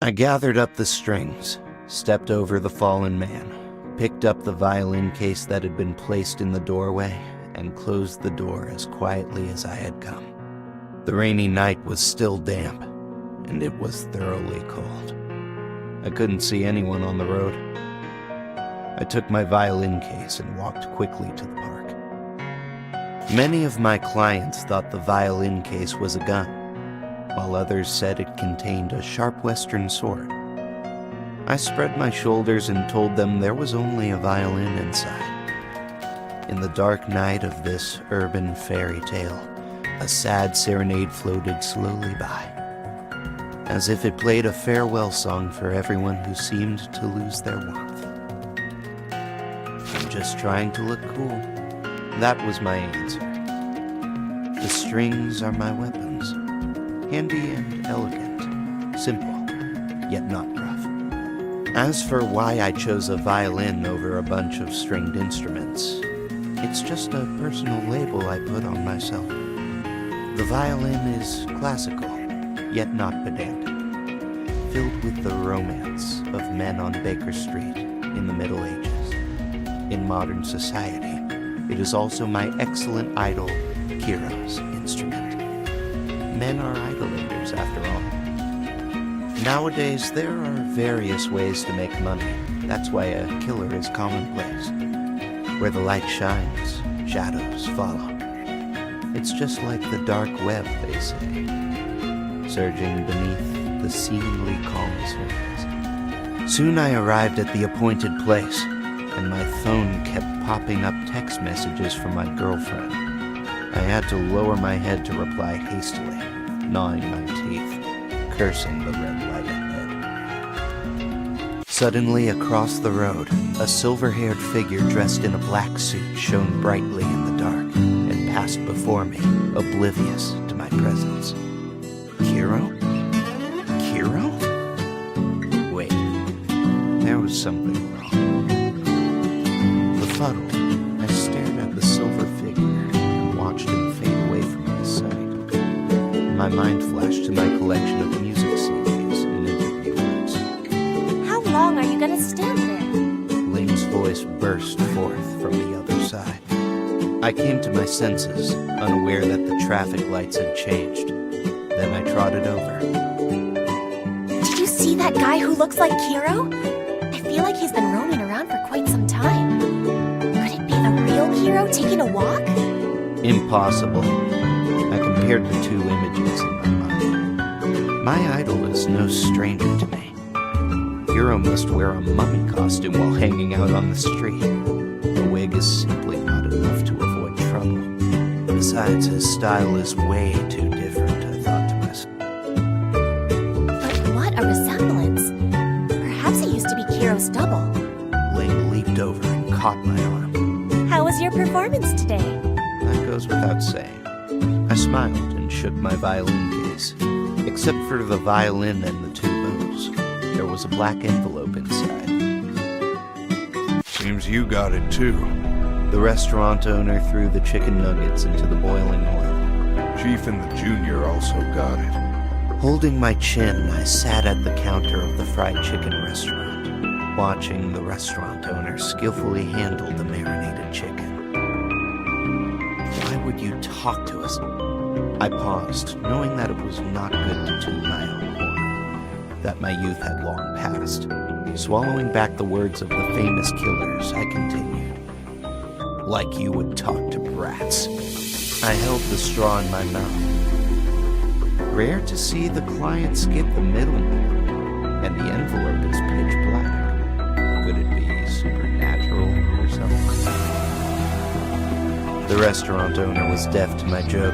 I gathered up the strings, stepped over the fallen man, picked up the violin case that had been placed in the doorway, and closed the door as quietly as I had come. The rainy night was still damp, and it was thoroughly cold. I couldn't see anyone on the road. I took my violin case and walked quickly to the park. Many of my clients thought the violin case was a gun, while others said it contained a sharp western sword. I spread my shoulders and told them there was only a violin inside. In the dark night of this urban fairy tale, a sad serenade floated slowly by, as if it played a farewell song for everyone who seemed to lose their warmth. I'm just trying to look cool. That was my answer. The strings are my weapons, handy and elegant, simple, yet not rough. As for why I chose a violin over a bunch of stringed instruments, it's just a personal label I put on myself. The violin is classical, yet not pedantic, filled with the romance of men on Baker Street in the Middle Ages. In modern society, it is also my excellent idol, Kiro's instrument. Men are idolaters, after all. Nowadays, there are various ways to make money. That's why a killer is commonplace. Where the light shines, shadows follow. It's just like the dark web, they say, surging beneath the seemingly calm surface. Soon I arrived at the appointed place, and my phone kept popping up text messages from my girlfriend. I had to lower my head to reply hastily, gnawing my teeth, cursing the red light ahead. Suddenly, across the road, a silver-haired figure dressed in a black suit shone brightly in the dark and passed before me, oblivious to my presence. Kiro? Kiro? Wait, there was something wrong. Befuddled, I stared at the silver figure and watched him fade away from my sight. My mind flashed to my collection of music CDs and interview notes. How long are you gonna stand there? Ling's voice burst forth from the other side. I came to my senses, unaware that the traffic lights had changed. Then I trotted over. Did you see that guy who looks like Kiro? I feel like he's been roaming around for quite some time. Could it be the real Kiro taking a walk? Impossible. I compared the two images in my mind. My idol is no stranger to me. Kiro must wear a mummy costume while hanging out on the street. A wig is simply not enough to avoid trouble. Besides, his style is way too different, I thought to myself. But what a resemblance. Perhaps he used to be Kiro's double. Ling leaped over and caught my arm. How was your performance today? That goes without saying. I smiled and shook my violin case. Except for the violin and the two bows, there was a black envelope inside. Seems you got it too. The restaurant owner threw the chicken nuggets into the boiling oil. Chief and the junior also got it. Holding my chin, I sat at the counter of the fried chicken restaurant, watching the restaurant owner skillfully handle the marinated chicken. Why would you talk to us? I paused, knowing that it was not good to toot my own horn, that my youth had long passed. Swallowing back the words of the famous killers, I continued. Like you would talk to brats. I held the straw in my mouth. Rare to see the client skip the middleman, and the envelope is pitch black. Could it be supernatural or something? The restaurant owner was deaf to my joke.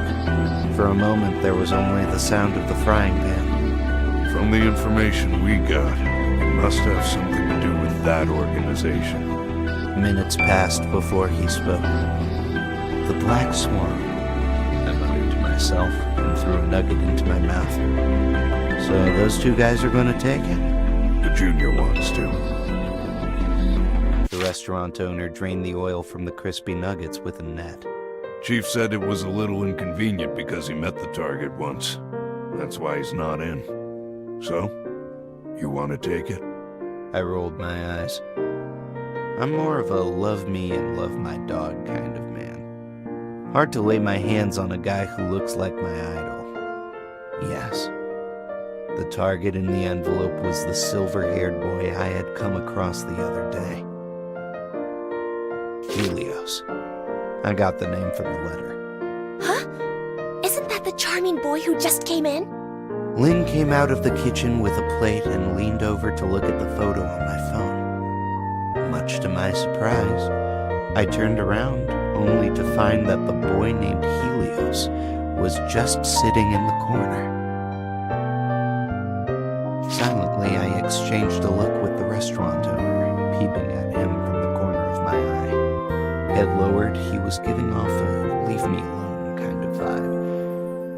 For a moment, there was only the sound of the frying pan. From the information we got, it must have something to do with that organization. Minutes passed before he spoke. The Black Swan, I muttered to myself and threw a nugget into my mouth. So those two guys are going to take it? The junior wants to. The restaurant owner drained the oil from the crispy nuggets with a net. Chief said it was a little inconvenient because he met the target once. That's why he's not in. So, You want to take it? I rolled my eyes. I'm more of a love me and love my dog kind of man. Hard to lay my hands on a guy who looks like my idol. Yes. The target in the envelope was the silver-haired boy I had come across the other day. Helios. I got the name from the letter. Huh? Isn't that the charming boy who just came in? Lynn came out of the kitchen with a plate and leaned over to look at the photo on my phone. Much to my surprise, I turned around only to find that the boy named Helios was just sitting in the corner. Silently, I exchanged a look with the restaurant owner, peeping at him from the corner of my eye. Head lowered, he was giving off a leave-me-alone kind of vibe.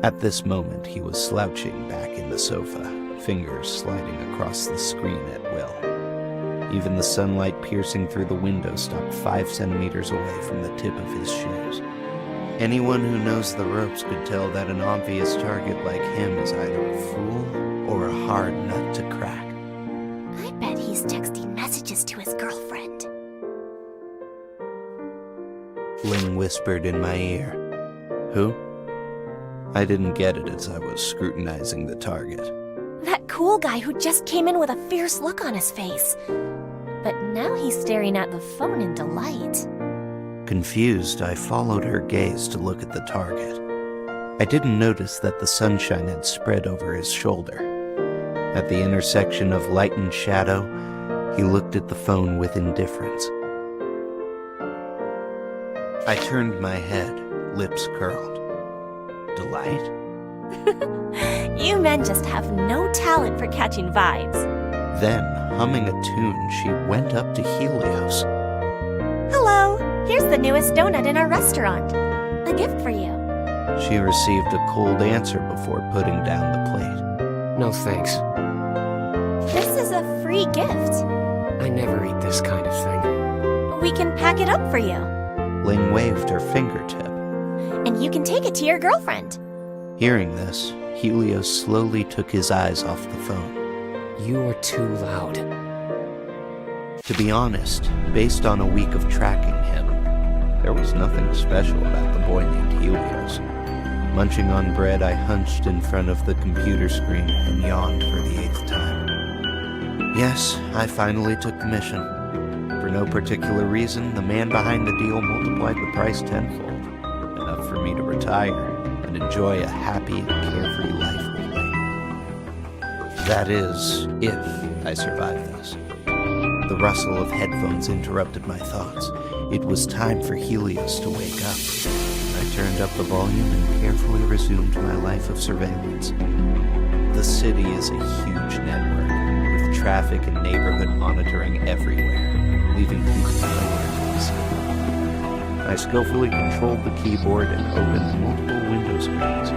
At this moment, he was slouching back in the sofa, fingers sliding across the screen at will. Even the sunlight piercing through the window stopped 5 centimeters away from the tip of his shoes. Anyone who knows the ropes could tell that an obvious target like him is either a fool or a hard nut to crack. I bet he's texting messages to his girlfriend. Lynn whispered in my ear. Who? I didn't get it as I was scrutinizing the target. That cool guy who just came in with a fierce look on his face. But now he's staring at the phone in delight. Confused, I followed her gaze to look at the target. I didn't notice that the sunshine had spread over his shoulder. At the intersection of light and shadow, he looked at the phone with indifference. I turned my head, lips curled. Delight? You men just have no talent for catching vibes. Then, humming a tune, she went up to Helios. Hello, here's the newest donut in our restaurant. A gift for you. She received a cold answer before putting down the plate. No thanks. This is a free gift. I never eat this kind of thing. We can pack it up for you. Ling waved her fingertip. And you can take it to your girlfriend. Hearing this, Helios slowly took his eyes off the phone. You are too loud. To be honest, based on a week of tracking him, there was nothing special about the boy named Helios. Munching on bread, I hunched in front of the computer screen and yawned for the 8th time. Yes, I finally took the mission. For no particular reason, the man behind the deal multiplied the price tenfold. Enough for me to retire and enjoy a happy and carefree life with Ling. That is, if I survive this. The rustle of headphones interrupted my thoughts. It was time for Helios to wake up. I turned up the volume and carefully resumed my life of surveillance. The city is a huge network, with traffic and neighborhood monitoring everywhere, leaving people nowhere to be seen. I skillfully controlled the keyboard and opened multiple window screens.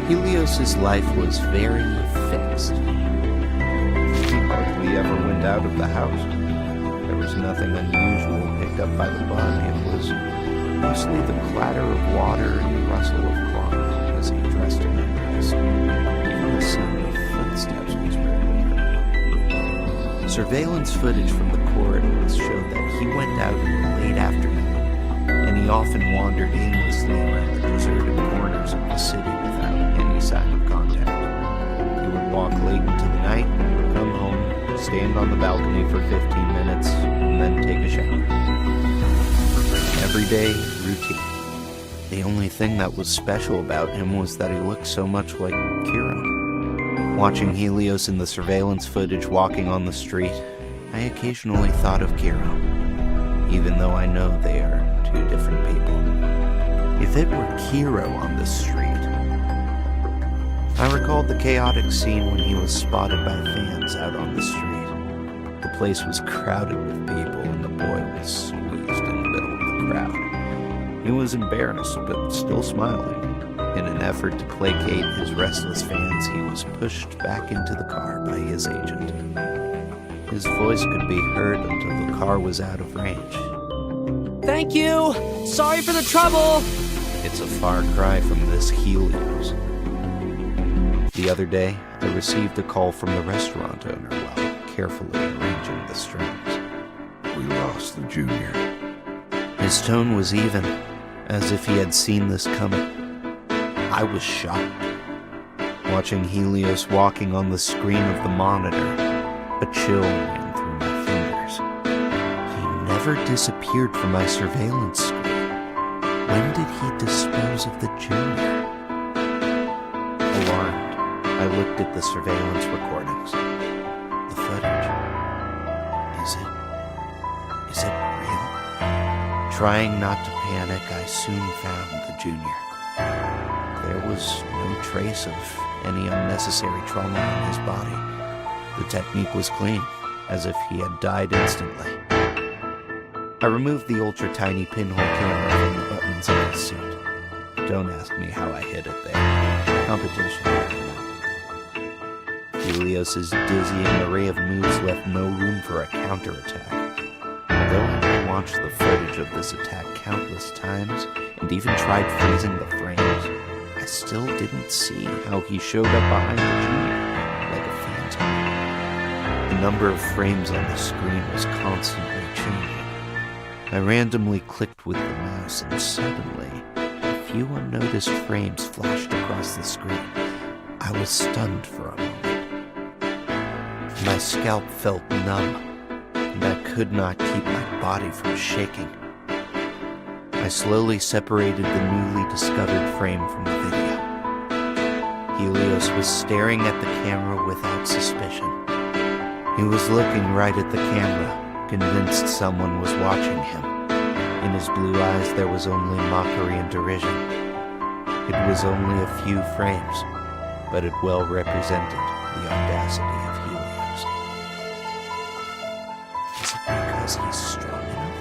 Helios's life was very fixed. He hardly ever went out of the house. There was nothing unusual picked up by the bun. It was mostly the clatter of water and the rustle of cloth as he dressed and undressed. Even the sound of footsteps was rarely heard. Surveillance footage from the corridors showed that he went out in the late afternoon, and he often wandered aimlessly around the deserted corners of the city without any sign of contact. He would walk late into the night, come home, stand on the balcony for 15 minutes, and then take a shower. Everyday routine. The only thing that was special about him was that he looked so much like Kiro. Watching Helios in the surveillance footage walking on the street, I occasionally thought of Kiro, even though I know they are two different people. If it were Kiro on the street... I recalled the chaotic scene when he was spotted by fans out on the street. The place was crowded with people and the boy was squeezed in the middle of the crowd. He was embarrassed but still smiling. In an effort to placate his restless fans, he was pushed back into the car by his agent. His voice could be heard until the car was out of range. Thank you! Sorry for the trouble! It's a far cry from this Helios. The other day, I received a call from the restaurant owner while carefully arranging the strings. We lost the junior. His tone was even, as if he had seen this coming. I was shocked. Watching Helios walking on the screen of the monitor, a chill ran through my fingers. He never disappeared from my surveillance screen. When did he dispose of the junior? Alarmed, I looked at the surveillance recordings. The footage. Is it real? Trying not to panic, I soon found the junior. There was no trace of any unnecessary trauma on his body. The technique was clean, as if he had died instantly. I removed the ultra-tiny pinhole camera from the buttons of his suit. Don't ask me how I hid it there. Competition. Helios's dizzying array of moves left no room for a counterattack. Although I had watched the footage of this attack countless times, and even tried freezing the frames, I still didn't see how he showed up behind the junior, like a phantom. The number of frames on the screen was constantly changing. I randomly clicked with the mouse, and suddenly, a few unnoticed frames flashed across the screen. I was stunned for a moment. My scalp felt numb, and I could not keep my body from shaking. I slowly separated the newly discovered frame from the video. Helios was staring at the camera without suspicion. He was looking right at the camera, convinced someone was watching him. In his blue eyes there was only mockery and derision. It was only a few frames, but it well represented the audacity of Helios. Is it because he's strong enough?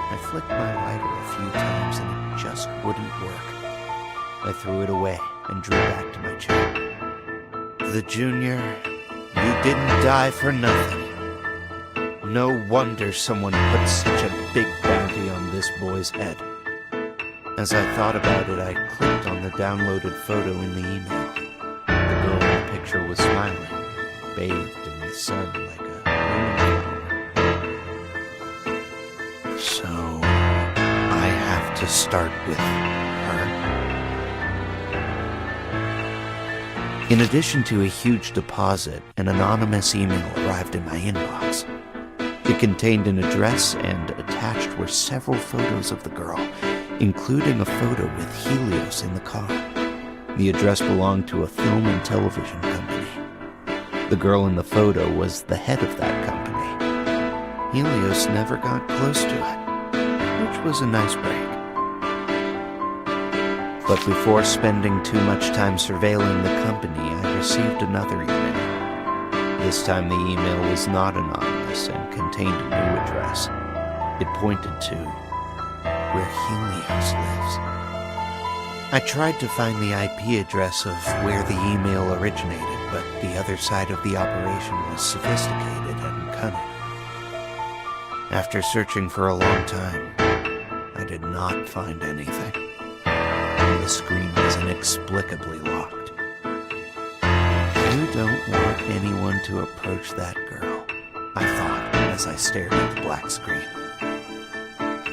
I flicked my lighter a few times and it just wouldn't work. I threw it away and drew back to my chair. The junior, you didn't die for nothing. No wonder someone put such a big bounty on this boy's head. As I thought about it, I clicked on the downloaded photo in the email. The girl in the picture was smiling, bathed in the sun like a moonflower. So, I have to start with her. In addition to a huge deposit, an anonymous email arrived in my inbox. It contained an address, and attached were several photos of the girl, including a photo with Helios in the car. The address belonged to a film and television company. The girl in the photo was the head of that company. Helios never got close to it, which was a nice break. But before spending too much time surveilling the company, I received another email. This time the email was not anonymous and contained a new address. It pointed to where Helios lives. I tried to find the IP address of where the email originated, but the other side of the operation was sophisticated and cunning. After searching for a long time, I did not find anything. The screen was inexplicably locked. You don't want anyone to approach that girl, I thought as I stared at the black screen.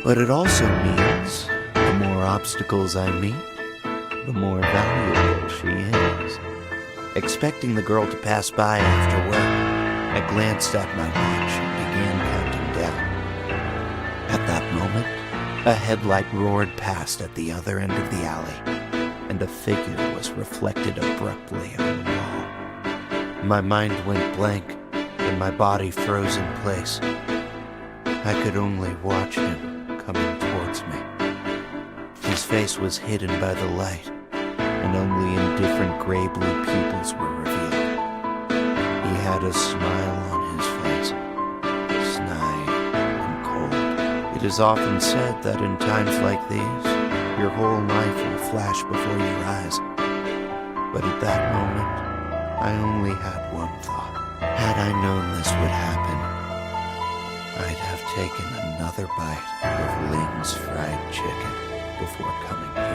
But it also means the more obstacles I meet, the more valuable she is. Expecting the girl to pass by after work, I glanced at my watch and began counting down. At that moment, a headlight roared past at the other end of the alley, and a figure was reflected abruptly on the wall. My mind went blank, and my body froze in place. I could only watch him coming towards me. His face was hidden by the light, and only indifferent gray-blue pupils were revealed. He had a smile on his face, snide and cold. It is often said that in times like these, your whole life will flash before your eyes. But at that moment, I only had one thought. Had I known this would happen, I'd have taken another bite of Ling's fried chicken before coming here.